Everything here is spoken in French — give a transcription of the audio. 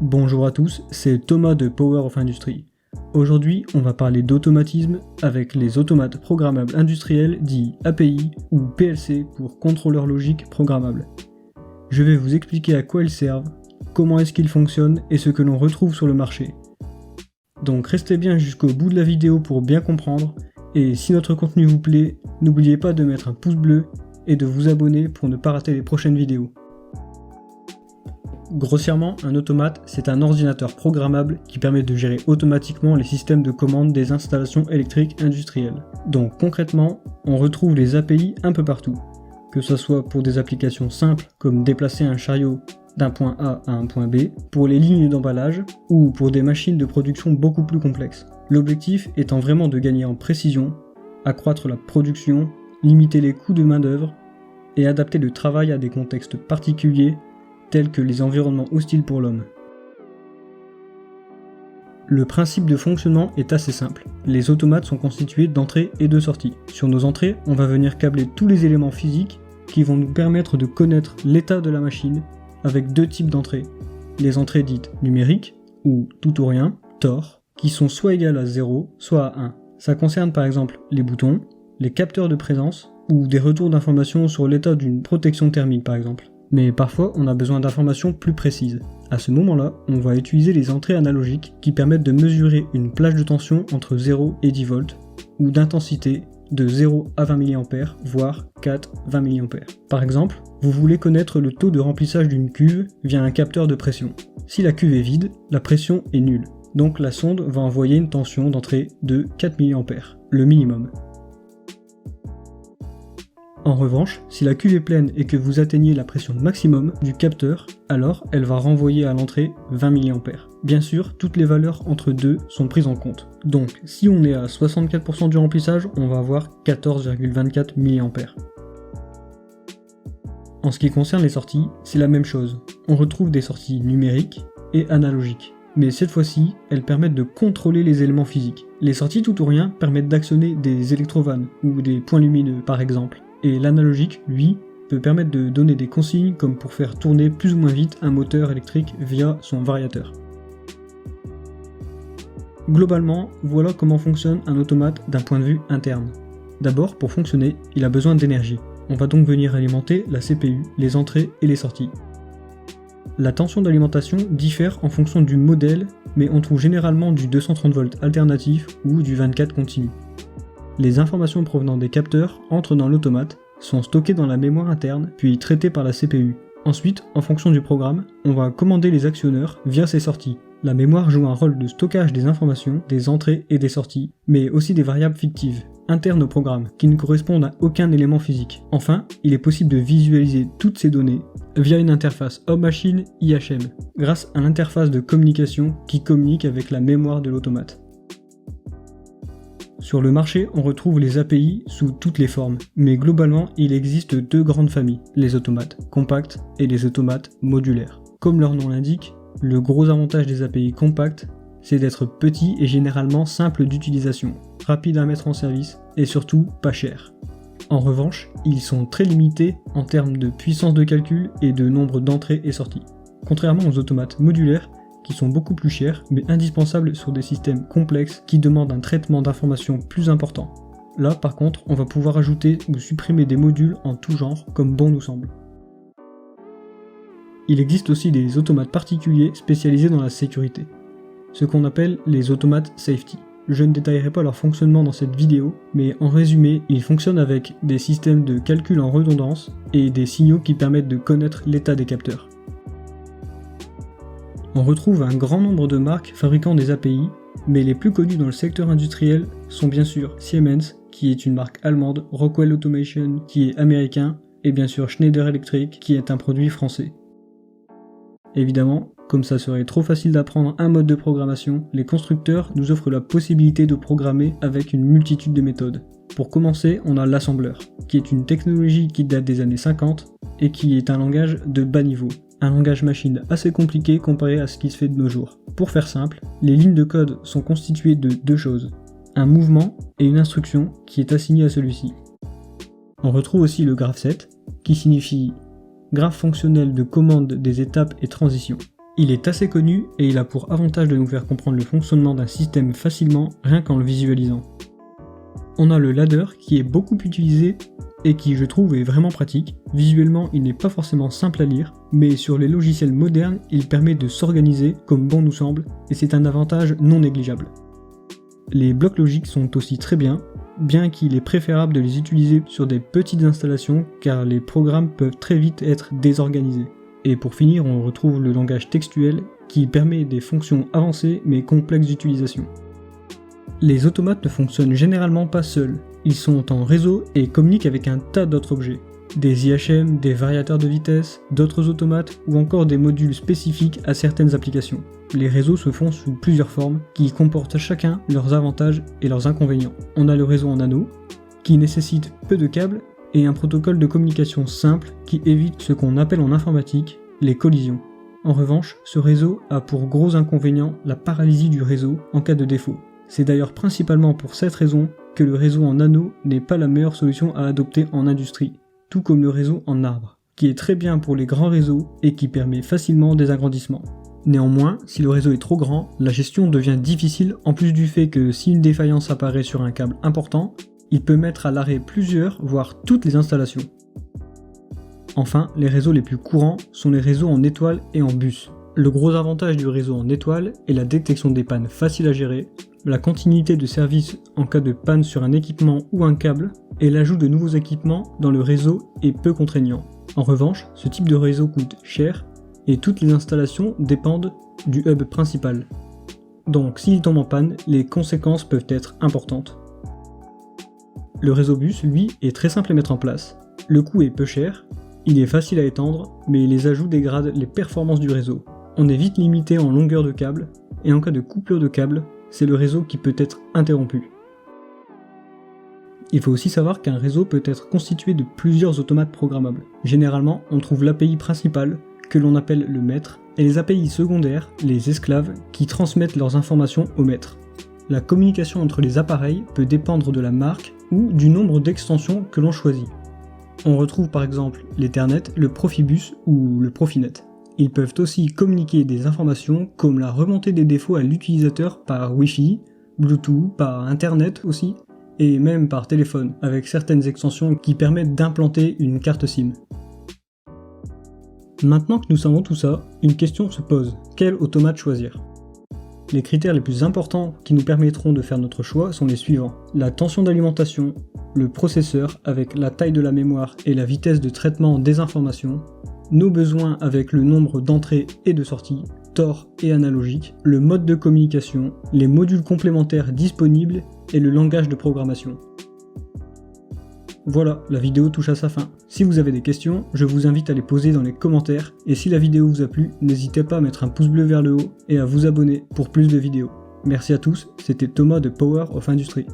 Bonjour à tous, c'est Thomas de Power of Industry. Aujourd'hui, on va parler d'automatisme avec les automates programmables industriels dits API ou PLC pour contrôleurs logiques programmables. Je vais vous expliquer à quoi ils servent, comment est-ce qu'ils fonctionnent et ce que l'on retrouve sur le marché. Donc restez bien jusqu'au bout de la vidéo pour bien comprendre, et si notre contenu vous plaît, n'oubliez pas de mettre un pouce bleu et de vous abonner pour ne pas rater les prochaines vidéos. Grossièrement, un automate, c'est un ordinateur programmable qui permet de gérer automatiquement les systèmes de commande des installations électriques industrielles. Donc concrètement, on retrouve les API un peu partout, que ce soit pour des applications simples comme déplacer un chariot d'un point A à un point B, pour les lignes d'emballage ou pour des machines de production beaucoup plus complexes. L'objectif étant vraiment de gagner en précision, accroître la production, limiter les coûts de main-d'œuvre et adapter le travail à des contextes particuliers tels que les environnements hostiles pour l'homme. Le principe de fonctionnement est assez simple. Les automates sont constitués d'entrées et de sorties. Sur nos entrées, on va venir câbler tous les éléments physiques qui vont nous permettre de connaître l'état de la machine avec deux types d'entrées. Les entrées dites numériques, ou tout ou rien, TOR, qui sont soit égales à 0, soit à 1. Ça concerne par exemple les boutons, les capteurs de présence, ou des retours d'informations sur l'état d'une protection thermique par exemple. Mais parfois, on a besoin d'informations plus précises. À ce moment-là, on va utiliser les entrées analogiques qui permettent de mesurer une plage de tension entre 0 et 10 volts, ou d'intensité de 0 à 20 mA, voire 4-20 mA. Par exemple, vous voulez connaître le taux de remplissage d'une cuve via un capteur de pression. Si la cuve est vide, la pression est nulle. Donc la sonde va envoyer une tension d'entrée de 4 mA, le minimum. En revanche, si la cuve est pleine et que vous atteignez la pression maximum du capteur, alors elle va renvoyer à l'entrée 20 mA. Bien sûr, toutes les valeurs entre deux sont prises en compte. Donc, si on est à 64% du remplissage, on va avoir 14,24 mA. En ce qui concerne les sorties, c'est la même chose. On retrouve des sorties numériques et analogiques. Mais cette fois-ci, elles permettent de contrôler les éléments physiques. Les sorties tout ou rien permettent d'actionner des électrovannes ou des points lumineux par exemple. Et l'analogique, lui, peut permettre de donner des consignes comme pour faire tourner plus ou moins vite un moteur électrique via son variateur. Globalement, voilà comment fonctionne un automate d'un point de vue interne. D'abord, pour fonctionner, il a besoin d'énergie. On va donc venir alimenter la CPU, les entrées et les sorties. La tension d'alimentation diffère en fonction du modèle, mais on trouve généralement du 230 volts alternatif ou du 24 continu. Les informations provenant des capteurs entrent dans l'automate, sont stockées dans la mémoire interne, puis traitées par la CPU. Ensuite, en fonction du programme, on va commander les actionneurs via ces sorties. La mémoire joue un rôle de stockage des informations, des entrées et des sorties, mais aussi des variables fictives, internes au programme, qui ne correspondent à aucun élément physique. Enfin, il est possible de visualiser toutes ces données via une interface homme-machine IHM, grâce à l'interface de communication qui communique avec la mémoire de l'automate. Sur le marché, on retrouve les API sous toutes les formes, mais globalement, il existe deux grandes familles, les automates compacts et les automates modulaires. Comme leur nom l'indique, le gros avantage des API compacts, c'est d'être petits et généralement simples d'utilisation, rapides à mettre en service et surtout pas chers. En revanche, ils sont très limités en termes de puissance de calcul et de nombre d'entrées et sorties. Contrairement aux automates modulaires, qui sont beaucoup plus chers, mais indispensables sur des systèmes complexes qui demandent un traitement d'informations plus important. Là, par contre, on va pouvoir ajouter ou supprimer des modules en tout genre, comme bon nous semble. Il existe aussi des automates particuliers spécialisés dans la sécurité, ce qu'on appelle les automates safety. Je ne détaillerai pas leur fonctionnement dans cette vidéo, mais en résumé, ils fonctionnent avec des systèmes de calcul en redondance et des signaux qui permettent de connaître l'état des capteurs. On retrouve un grand nombre de marques fabriquant des API, mais les plus connues dans le secteur industriel sont bien sûr Siemens, qui est une marque allemande, Rockwell Automation, qui est américain, et bien sûr Schneider Electric, qui est un produit français. Évidemment, comme ça serait trop facile d'apprendre un mode de programmation, les constructeurs nous offrent la possibilité de programmer avec une multitude de méthodes. Pour commencer, on a l'assembleur, qui est une technologie qui date des années 50 et qui est un langage de bas niveau. Un langage machine assez compliqué comparé à ce qui se fait de nos jours. Pour faire simple, les lignes de code sont constituées de deux choses, un mouvement et une instruction qui est assignée à celui-ci. On retrouve aussi le graph set, qui signifie graphe fonctionnel de commande des étapes et transitions. Il est assez connu et il a pour avantage de nous faire comprendre le fonctionnement d'un système facilement rien qu'en le visualisant. On a le ladder qui est beaucoup utilisé et qui je trouve est vraiment pratique. Visuellement il n'est pas forcément simple à lire, mais sur les logiciels modernes il permet de s'organiser comme bon nous semble et c'est un avantage non négligeable. Les blocs logiques sont aussi très bien qu'il est préférable de les utiliser sur des petites installations car les programmes peuvent très vite être désorganisés. Et pour finir, on retrouve le langage textuel qui permet des fonctions avancées mais complexes d'utilisation. Les automates ne fonctionnent généralement pas seuls, ils sont en réseau et communiquent avec un tas d'autres objets. Des IHM, des variateurs de vitesse, d'autres automates ou encore des modules spécifiques à certaines applications. Les réseaux se font sous plusieurs formes qui comportent chacun leurs avantages et leurs inconvénients. On a le réseau en anneau qui nécessite peu de câbles et un protocole de communication simple qui évite ce qu'on appelle en informatique les collisions. En revanche, ce réseau a pour gros inconvénient la paralysie du réseau en cas de défaut. C'est d'ailleurs principalement pour cette raison que le réseau en anneau n'est pas la meilleure solution à adopter en industrie, tout comme le réseau en arbre, qui est très bien pour les grands réseaux et qui permet facilement des agrandissements. Néanmoins, si le réseau est trop grand, la gestion devient difficile en plus du fait que si une défaillance apparaît sur un câble important, il peut mettre à l'arrêt plusieurs, voire toutes les installations. Enfin, les réseaux les plus courants sont les réseaux en étoile et en bus. Le gros avantage du réseau en étoile est la détection des pannes faciles à gérer, la continuité de service en cas de panne sur un équipement ou un câble, et l'ajout de nouveaux équipements dans le réseau est peu contraignant. En revanche, ce type de réseau coûte cher, et toutes les installations dépendent du hub principal. Donc s'il tombe en panne, les conséquences peuvent être importantes. Le réseau bus, lui, est très simple à mettre en place. Le coût est peu cher, il est facile à étendre, mais les ajouts dégradent les performances du réseau. On est vite limité en longueur de câble, et en cas de coupure de câble, c'est le réseau qui peut être interrompu. Il faut aussi savoir qu'un réseau peut être constitué de plusieurs automates programmables. Généralement, on trouve l'API principale, que l'on appelle le maître, et les API secondaires, les esclaves, qui transmettent leurs informations au maître. La communication entre les appareils peut dépendre de la marque ou du nombre d'extensions que l'on choisit. On retrouve par exemple l'Ethernet, le Profibus ou le Profinet. Ils peuvent aussi communiquer des informations comme la remontée des défauts à l'utilisateur par Wi-Fi, Bluetooth, par Internet aussi, et même par téléphone, avec certaines extensions qui permettent d'implanter une carte SIM. Maintenant que nous savons tout ça, une question se pose, quel automate choisir ? Les critères les plus importants qui nous permettront de faire notre choix sont les suivants. La tension d'alimentation, le processeur avec la taille de la mémoire et la vitesse de traitement des informations, nos besoins avec le nombre d'entrées et de sorties, Tor et analogique, le mode de communication, les modules complémentaires disponibles et le langage de programmation. Voilà, la vidéo touche à sa fin. Si vous avez des questions, je vous invite à les poser dans les commentaires, et si la vidéo vous a plu, n'hésitez pas à mettre un pouce bleu vers le haut et à vous abonner pour plus de vidéos. Merci à tous, c'était Thomas de Power of Industry.